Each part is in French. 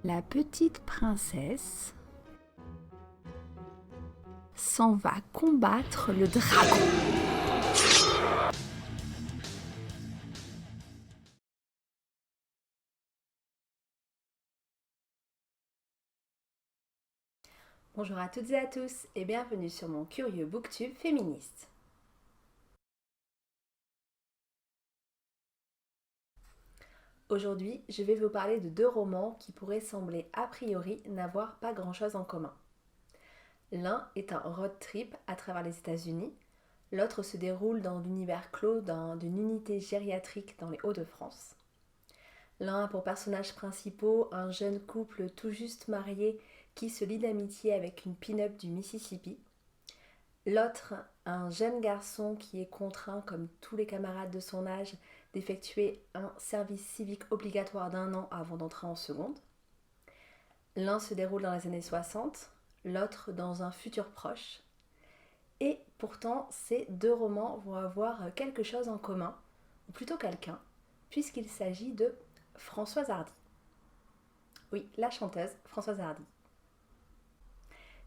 La petite princesse s'en va combattre le dragon. Bonjour à toutes et à tous et bienvenue sur mon curieux booktube féministe. Aujourd'hui, je vais vous parler de deux romans qui pourraient sembler a priori n'avoir pas grand-chose en commun. L'un est un road trip à travers les États-Unis, l'autre se déroule dans l'univers clos d'une unité gériatrique dans les Hauts-de-France. L'un a pour personnages principaux un jeune couple tout juste marié qui se lie d'amitié avec une pin-up du Mississippi. L'autre, un jeune garçon qui est contraint, comme tous les camarades de son âge, d'effectuer un service civique obligatoire d'1 an avant d'entrer en seconde. L'un se déroule dans les années 60, l'autre dans un futur proche. Et pourtant, ces deux romans vont avoir quelque chose en commun, ou plutôt quelqu'un, puisqu'il s'agit de Françoise Hardy. Oui, la chanteuse Françoise Hardy.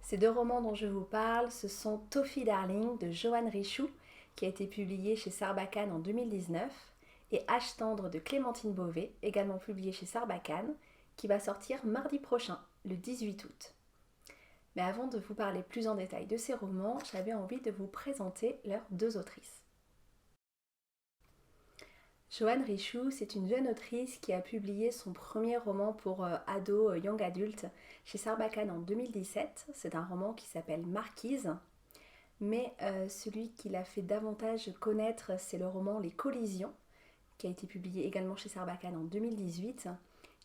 Ces deux romans dont je vous parle, ce sont Toffee Darling de Joanne Richoux, qui a été publié chez Sarbacane en 2019, et H tendre de Clémentine Beauvais, également publié chez Sarbacane, qui va sortir mardi prochain, le 18 août. Mais avant de vous parler plus en détail de ces romans, j'avais envie de vous présenter leurs deux autrices. Joanne Richoux, c'est une jeune autrice qui a publié son premier roman pour ados young adult chez Sarbacane en 2017. C'est un roman qui s'appelle Marquise, mais celui qui l'a fait davantage connaître, c'est le roman Les Collisions, qui a été publié également chez Sarbacane en 2018,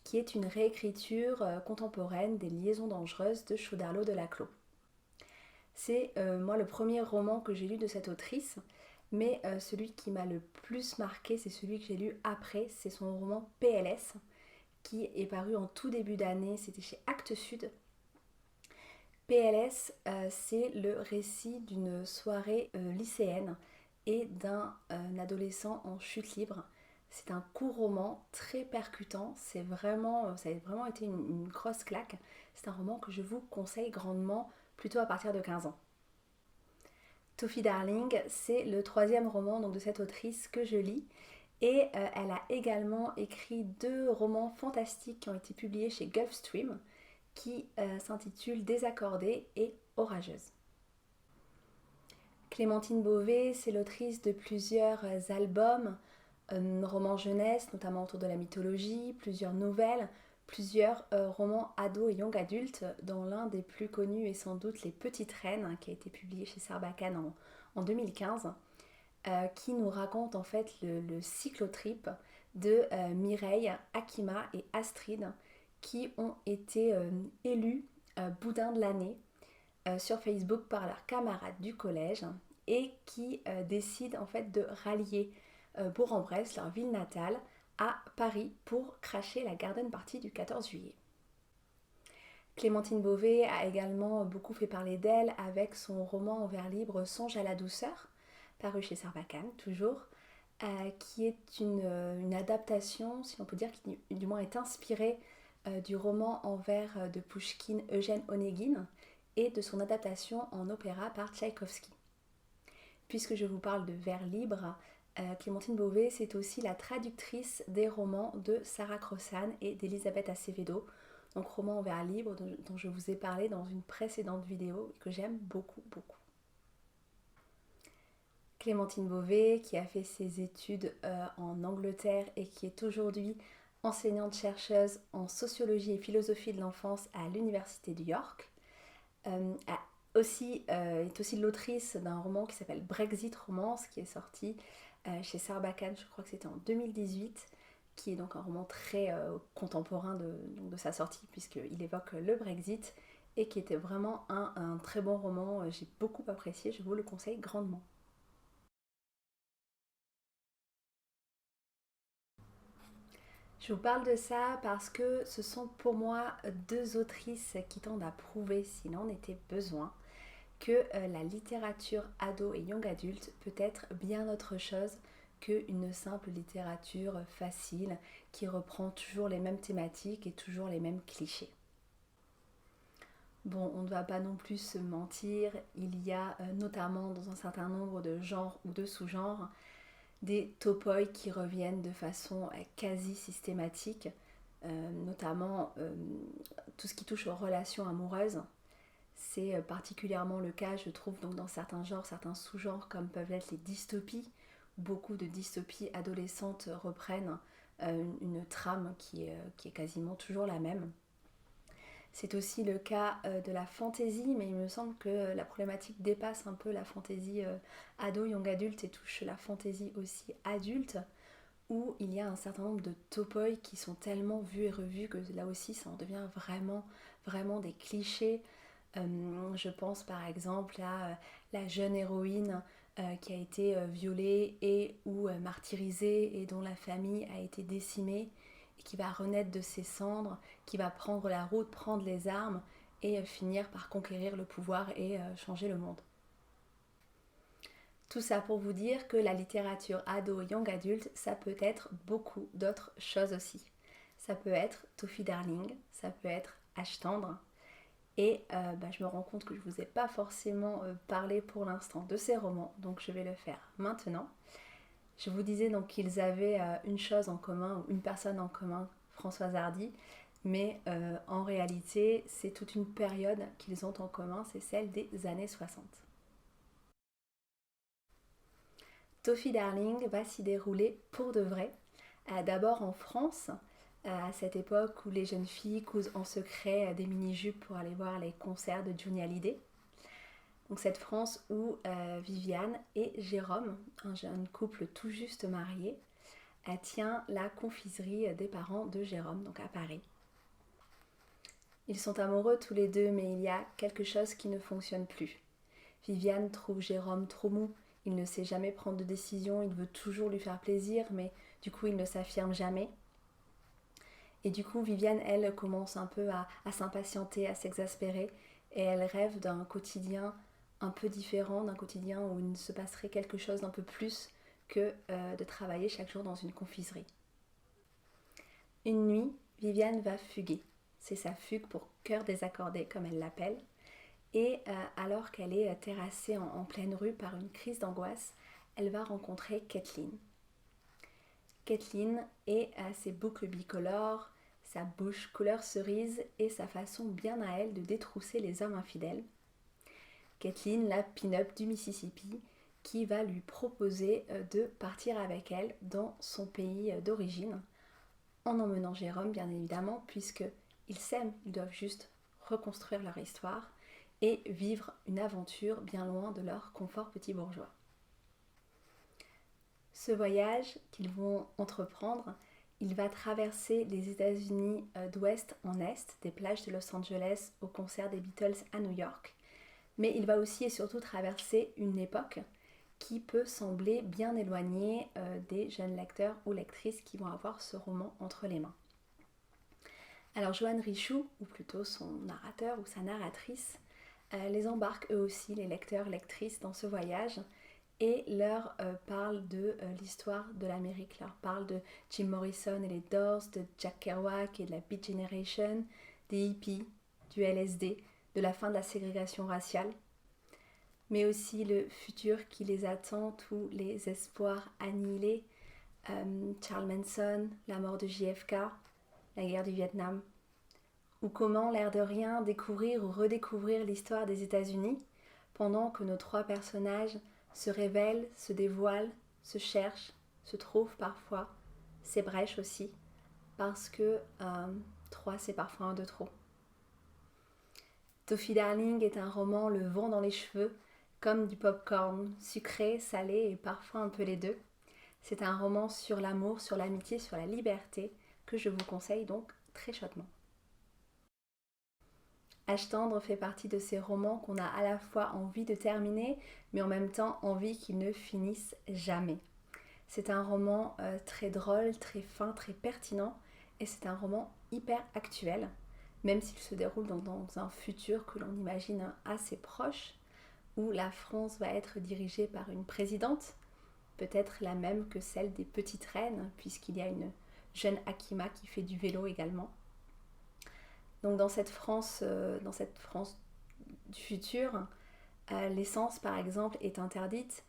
qui est une réécriture contemporaine des Liaisons dangereuses de Chodarlos de Laclos. C'est moi le premier roman que j'ai lu de cette autrice, mais celui qui m'a le plus marqué, c'est celui que j'ai lu après, c'est son roman PLS, qui est paru en tout début d'année, c'était chez Actes Sud. PLS, c'est le récit d'une soirée lycéenne et d'un adolescent en chute libre. C'est un court roman très percutant, ça a vraiment été une grosse claque. C'est un roman que je vous conseille grandement, plutôt à partir de 15 ans. Toffee Darling, c'est le troisième roman de cette autrice que je lis, et elle a également écrit deux romans fantastiques qui ont été publiés chez Gulfstream, qui s'intitulent Désaccordée et Orageuse. Clémentine Beauvais, c'est l'autrice de plusieurs albums, romans jeunesse, notamment autour de la mythologie, plusieurs nouvelles, plusieurs romans ados et young adultes, dont l'un des plus connus est sans doute Les Petites Reines, qui a été publié chez Sarbacane en 2015, qui nous raconte en fait le cyclotrip de Mireille, Akima et Astrid, qui ont été élus boudins de l'année sur Facebook par leurs camarades du collège et qui décident en fait de rallier Bourg-en-Bresse, leur ville natale, à Paris pour crasher la garden party du 14 juillet. Clémentine Beauvais a également beaucoup fait parler d'elle avec son roman en vers libre Songe à la douceur, paru chez Sarbacane toujours, qui est une adaptation, si on peut dire, qui du moins est inspirée du roman en vers de Pouchkine Eugène Onégine et de son adaptation en opéra par Tchaïkovski. Puisque je vous parle de vers libre, Clémentine Beauvais, c'est aussi la traductrice des romans de Sarah Crossan et d'Elisabeth Acevedo, donc romans en vers libre dont je vous ai parlé dans une précédente vidéo et que j'aime beaucoup. Clémentine Beauvais, qui a fait ses études en Angleterre et qui est aujourd'hui enseignante-chercheuse en sociologie et philosophie de l'enfance à l'université de York, est aussi l'autrice d'un roman qui s'appelle Brexit Romance, qui est sorti chez Sarbacane, je crois que c'était en 2018, qui est donc un roman très contemporain de sa sortie, puisqu'il évoque le Brexit, et qui était vraiment un très bon roman. J'ai beaucoup apprécié, je vous le conseille grandement. Je vous parle de ça parce que ce sont pour moi deux autrices qui tendent à prouver, s'il en était besoin, que la littérature ado et young adulte peut être bien autre chose qu'une simple littérature facile qui reprend toujours les mêmes thématiques et toujours les mêmes clichés. Bon, on ne va pas non plus se mentir, il y a notamment dans un certain nombre de genres ou de sous-genres des topoi qui reviennent de façon quasi systématique, notamment tout ce qui touche aux relations amoureuses. C'est particulièrement le cas, je trouve, donc dans certains genres, certains sous-genres comme peuvent être les dystopies. Beaucoup de dystopies adolescentes reprennent une trame qui est quasiment toujours la même. C'est aussi le cas de la fantaisie, mais il me semble que la problématique dépasse un peu la fantaisie ado, young adulte et touche la fantaisie aussi adulte, où il y a un certain nombre de topoi qui sont tellement vus et revus que là aussi ça en devient vraiment des clichés. Je pense par exemple à la jeune héroïne qui a été violée et ou martyrisée et dont la famille a été décimée et qui va renaître de ses cendres, qui va prendre la route, prendre les armes et finir par conquérir le pouvoir et changer le monde. Tout ça pour vous dire que la littérature ado young adulte, ça peut être beaucoup d'autres choses aussi. Ça peut être Toffee Darling, ça peut être Âge tendre. Et je me rends compte que je ne vous ai pas forcément parlé pour l'instant de ces romans, donc je vais le faire maintenant. Je vous disais donc qu'ils avaient une chose en commun, ou une personne en commun, Françoise Hardy, mais en réalité, c'est toute une période qu'ils ont en commun, c'est celle des années 60. Toffee Darling va s'y dérouler pour de vrai, d'abord en France, à cette époque où les jeunes filles cousent en secret des mini-jupes pour aller voir les concerts de Johnny Hallyday. Donc cette France où Viviane et Jérôme, un jeune couple tout juste marié, tient la confiserie des parents de Jérôme, donc à Paris. Ils sont amoureux tous les deux, mais il y a quelque chose qui ne fonctionne plus. Viviane trouve Jérôme trop mou, il ne sait jamais prendre de décision, il veut toujours lui faire plaisir, mais du coup il ne s'affirme jamais. Et du coup, Viviane, elle, commence un peu à s'impatienter, à s'exaspérer, et elle rêve d'un quotidien un peu différent, d'un quotidien où il ne se passerait quelque chose d'un peu plus que de travailler chaque jour dans une confiserie. Une nuit, Viviane va fuguer. C'est sa fugue pour cœur désaccordé, comme elle l'appelle. Et alors qu'elle est terrassée en pleine rue par une crise d'angoisse, elle va rencontrer Kathleen. Kathleen et ses boucles bicolores, sa bouche couleur cerise et sa façon bien à elle de détrousser les hommes infidèles. Kathleen, la pin-up du Mississippi, qui va lui proposer de partir avec elle dans son pays d'origine, en emmenant Jérôme bien évidemment, puisqu'ils s'aiment, ils doivent juste reconstruire leur histoire et vivre une aventure bien loin de leur confort petit bourgeois. Ce voyage qu'ils vont entreprendre, il va traverser les États-Unis d'ouest en est, des plages de Los Angeles au concert des Beatles à New York, mais il va aussi et surtout traverser une époque qui peut sembler bien éloignée des jeunes lecteurs ou lectrices qui vont avoir ce roman entre les mains. Alors Joanne Richoux, ou plutôt son narrateur ou sa narratrice, les embarque eux aussi, les lecteurs, lectrices, dans ce voyage, et leur parle de l'histoire de l'Amérique, leur parle de Jim Morrison et les Doors, de Jack Kerouac et de la Beat Generation, des hippies, du LSD, de la fin de la ségrégation raciale, mais aussi le futur qui les attend, tous les espoirs annihilés, Charles Manson, la mort de JFK, la guerre du Vietnam, ou comment, l'air de rien, découvrir ou redécouvrir l'histoire des États-Unis pendant que nos trois personnages se révèlent, se dévoilent, se cherchent, se trouvent parfois, s'ébrèchent aussi, parce que 3 c'est parfois un de trop. Toffee Darling est un roman le vent dans les cheveux, comme du pop-corn, sucré, salé et parfois un peu les deux. C'est un roman sur l'amour, sur l'amitié, sur la liberté, que je vous conseille donc très chaudement. Âge tendre fait partie de ces romans qu'on a à la fois envie de terminer, mais en même temps envie qu'ils ne finissent jamais. C'est un roman très drôle, très fin, très pertinent, et c'est un roman hyper actuel, même s'il se déroule dans un futur que l'on imagine assez proche, où la France va être dirigée par une présidente, peut-être la même que celle des petites reines, puisqu'il y a une jeune Akima qui fait du vélo également. Donc dans cette France du futur, l'essence par exemple est interdite.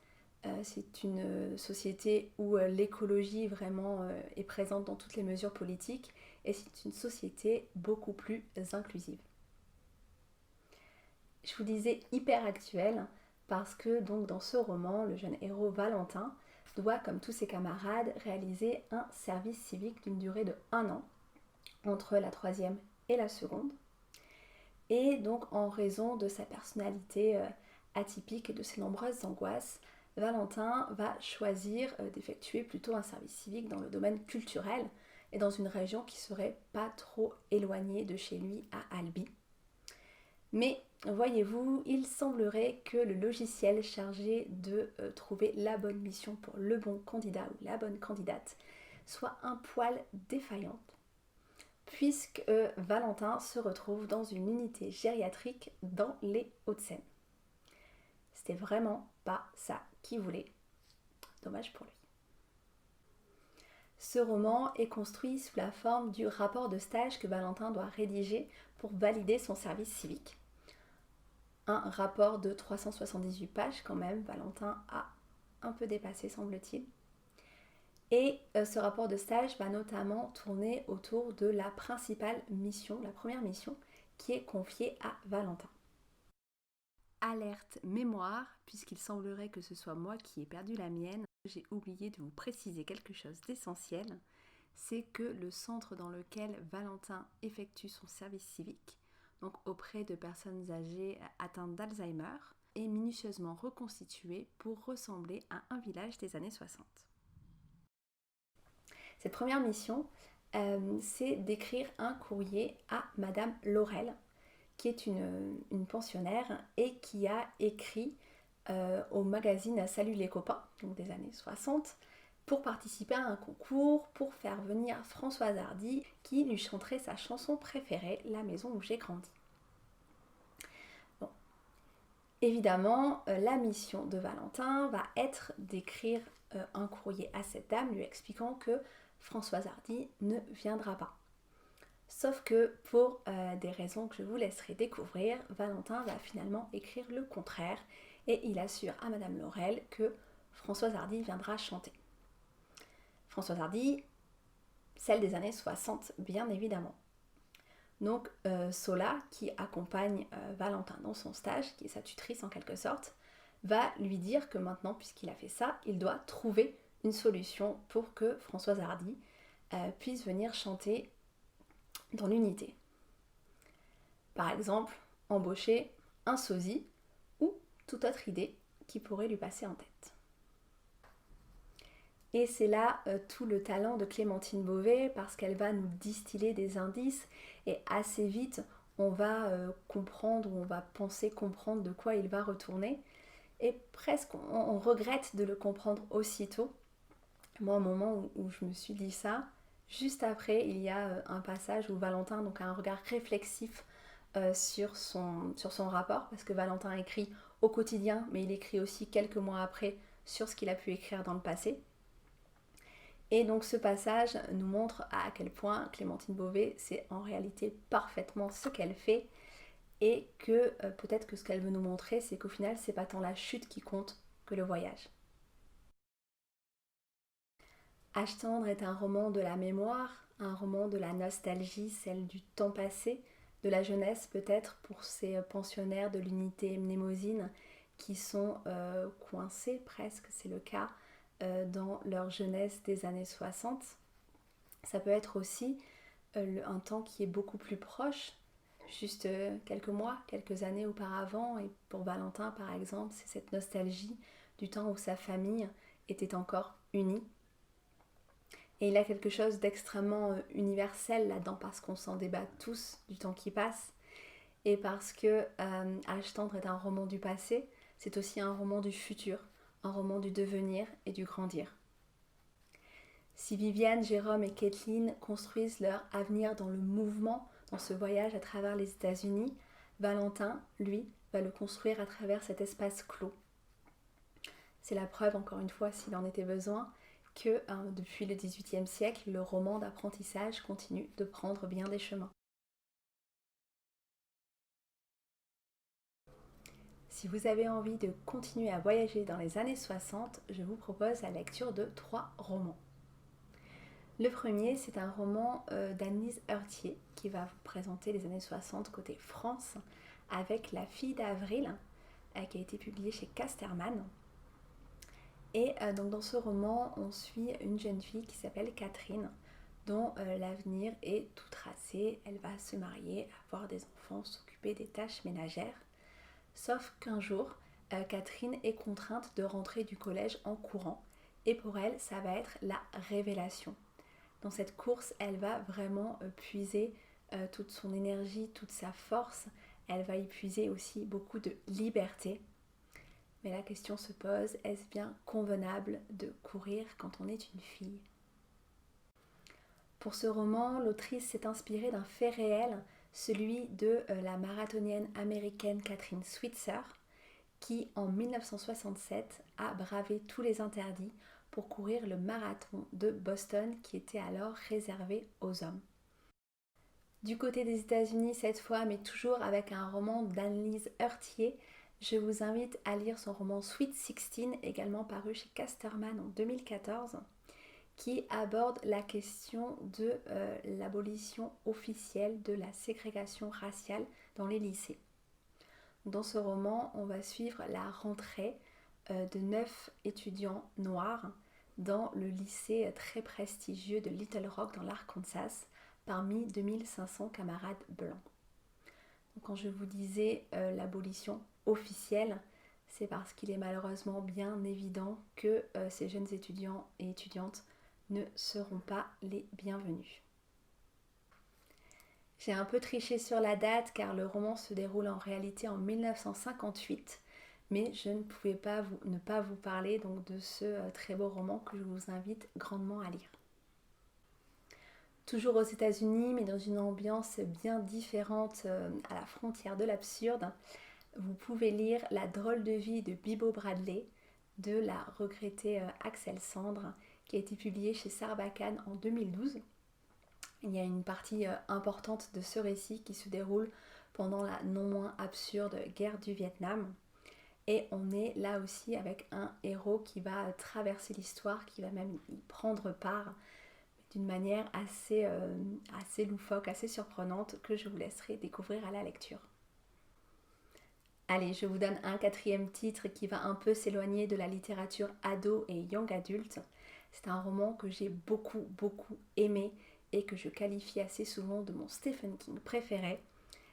C'est une société où l'écologie vraiment est présente dans toutes les mesures politiques et c'est une société beaucoup plus inclusive. Je vous disais hyper actuelle parce que donc dans ce roman, le jeune héros Valentin doit, comme tous ses camarades, réaliser un service civique d'une durée de 1 an entre la 3e et la 2e. Et donc en raison de sa personnalité atypique et de ses nombreuses angoisses, Valentin va choisir d'effectuer plutôt un service civique dans le domaine culturel et dans une région qui serait pas trop éloignée de chez lui à Albi. Mais voyez-vous, il semblerait que le logiciel chargé de trouver la bonne mission pour le bon candidat ou la bonne candidate soit un poil défaillante, puisque Valentin se retrouve dans une unité gériatrique dans les Hauts-de-Seine. C'était vraiment pas ça qu'il voulait. Dommage pour lui. Ce roman est construit sous la forme du rapport de stage que Valentin doit rédiger pour valider son service civique. Un rapport de 378 pages quand même, Valentin a un peu dépassé semble-t-il. Et ce rapport de stage va notamment tourner autour de la principale mission, la première mission, qui est confiée à Valentin. Alerte mémoire, puisqu'il semblerait que ce soit moi qui ai perdu la mienne, j'ai oublié de vous préciser quelque chose d'essentiel, c'est que le centre dans lequel Valentin effectue son service civique, donc auprès de personnes âgées atteintes d'Alzheimer, est minutieusement reconstitué pour ressembler à un village des années 60. Cette première mission, c'est d'écrire un courrier à Madame Laurel, qui est une pensionnaire et qui a écrit au magazine Salut les copains, donc des années 60, pour participer à un concours, pour faire venir Françoise Hardy, qui lui chanterait sa chanson préférée, La maison où j'ai grandi. Bon. Évidemment, la mission de Valentin va être d'écrire un courrier à cette dame, lui expliquant que Françoise Hardy ne viendra pas. Sauf que pour des raisons que je vous laisserai découvrir, Valentin va finalement écrire le contraire et il assure à Madame Laurel que Françoise Hardy viendra chanter. Françoise Hardy, celle des années 60 bien évidemment. Donc Sola, qui accompagne Valentin dans son stage, qui est sa tutrice en quelque sorte, va lui dire que maintenant, puisqu'il a fait ça, il doit trouver une solution pour que Françoise Hardy puisse venir chanter dans l'unité. Par exemple, embaucher un sosie ou toute autre idée qui pourrait lui passer en tête. Et c'est là tout le talent de Clémentine Beauvais, parce qu'elle va nous distiller des indices et assez vite on va comprendre ou on va penser comprendre de quoi il va retourner et presque on regrette de le comprendre aussitôt. Moi au moment où je me suis dit ça, juste après il y a un passage où Valentin donc, a un regard réflexif sur son rapport, parce que Valentin écrit au quotidien mais il écrit aussi quelques mois après sur ce qu'il a pu écrire dans le passé. Et donc ce passage nous montre à quel point Clémentine Beauvais sait en réalité parfaitement ce qu'elle fait et que peut-être que ce qu'elle veut nous montrer, c'est qu'au final, c'est pas tant la chute qui compte que le voyage. Âge tendre est un roman de la mémoire, un roman de la nostalgie, celle du temps passé, de la jeunesse peut-être pour ces pensionnaires de l'unité Mnémosyne qui sont coincés presque, c'est le cas, dans leur jeunesse des années 60. Ça peut être aussi un temps qui est beaucoup plus proche, juste quelques mois, quelques années auparavant. Et pour Valentin, par exemple, c'est cette nostalgie du temps où sa famille était encore unie. Et il y a quelque chose d'extrêmement universel là-dedans, parce qu'on s'en débat tous du temps qui passe. Et parce que Âge tendre est un roman du passé, c'est aussi un roman du futur, un roman du devenir et du grandir. Si Viviane, Jérôme et Kathleen construisent leur avenir dans le mouvement, dans ce voyage à travers les États-Unis, Valentin, lui, va le construire à travers cet espace clos. C'est la preuve, encore une fois, s'il en était besoin, que depuis le XVIIIe siècle, le roman d'apprentissage continue de prendre bien des chemins. Si vous avez envie de continuer à voyager dans les années 60, je vous propose la lecture de 3 romans. Le premier, c'est un roman d'Annelise Heurtier qui va vous présenter les années 60 côté France avec La fille d'Avril qui a été publié chez Casterman. Et donc dans ce roman, on suit une jeune fille qui s'appelle Catherine dont l'avenir est tout tracé. Elle va se marier, avoir des enfants, s'occuper des tâches ménagères. Sauf qu'un jour, Catherine est contrainte de rentrer du collège en courant. Et pour elle, ça va être la révélation. Dans cette course, elle va vraiment puiser toute son énergie, toute sa force. Elle va y puiser aussi beaucoup de liberté. Mais la question se pose, est-ce bien convenable de courir quand on est une fille ? Pour ce roman, l'autrice s'est inspirée d'un fait réel, celui de la marathonienne américaine Catherine Switzer, qui en 1967 a bravé tous les interdits pour courir le marathon de Boston qui était alors réservé aux hommes. Du côté des États-Unis cette fois, mais toujours avec un roman d'Annelise Heurtier, je vous invite à lire son roman Sweet 16, également paru chez Casterman en 2014, qui aborde la question de l'abolition officielle de la ségrégation raciale dans les lycées. Dans ce roman, on va suivre la rentrée de 9 étudiants noirs dans le lycée très prestigieux de Little Rock dans l'Arkansas, parmi 2500 camarades blancs. Donc, quand je vous disais l'abolition officielle, c'est parce qu'il est malheureusement bien évident que ces jeunes étudiants et étudiantes ne seront pas les bienvenus. J'ai un peu triché sur la date car le roman se déroule en réalité en 1958, mais je ne pouvais pas ne pas vous parler donc de ce très beau roman que je vous invite grandement à lire. Toujours aux États-Unis, mais dans une ambiance bien différente à la frontière de l'absurde, vous pouvez lire La drôle de vie de Bibo Bradley de la regrettée Axelle Sandre, qui a été publiée chez Sarbacane en 2012. Il y a une partie importante de ce récit qui se déroule pendant la non moins absurde guerre du Vietnam. Et on est là aussi avec un héros qui va traverser l'histoire, qui va même y prendre part d'une manière assez loufoque, assez surprenante, que je vous laisserai découvrir à la lecture. Allez, je vous donne un 4e titre qui va un peu s'éloigner de la littérature ado et young adulte. C'est un roman que j'ai beaucoup aimé et que je qualifie assez souvent de mon Stephen King préféré.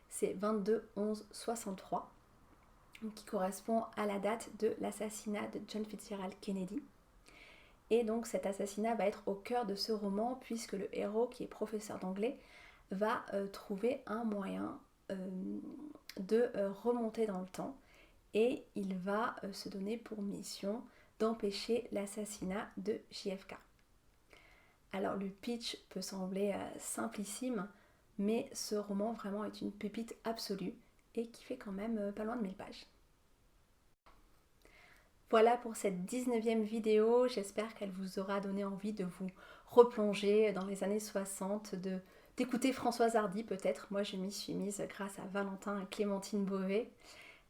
C'est 22-11-63, qui correspond à la date de l'assassinat de John Fitzgerald Kennedy. Et donc cet assassinat va être au cœur de ce roman puisque le héros, qui est professeur d'anglais, va trouver un moyen de remonter dans le temps et il va se donner pour mission d'empêcher l'assassinat de JFK. Alors le pitch peut sembler simplissime, mais ce roman vraiment est une pépite absolue et qui fait quand même pas loin de 1000 pages. Voilà pour cette 19e vidéo, j'espère qu'elle vous aura donné envie de vous replonger dans les années 60, d'écouter Françoise Hardy peut-être. Moi je m'y suis mise grâce à Valentin et Clémentine Beauvais.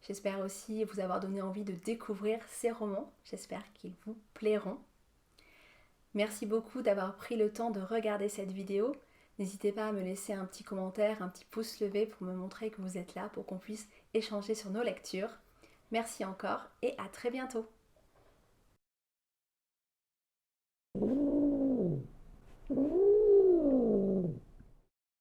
J'espère aussi vous avoir donné envie de découvrir ces romans, j'espère qu'ils vous plairont. Merci beaucoup d'avoir pris le temps de regarder cette vidéo. N'hésitez pas à me laisser un petit commentaire, un petit pouce levé pour me montrer que vous êtes là, pour qu'on puisse échanger sur nos lectures. Merci encore et à très bientôt.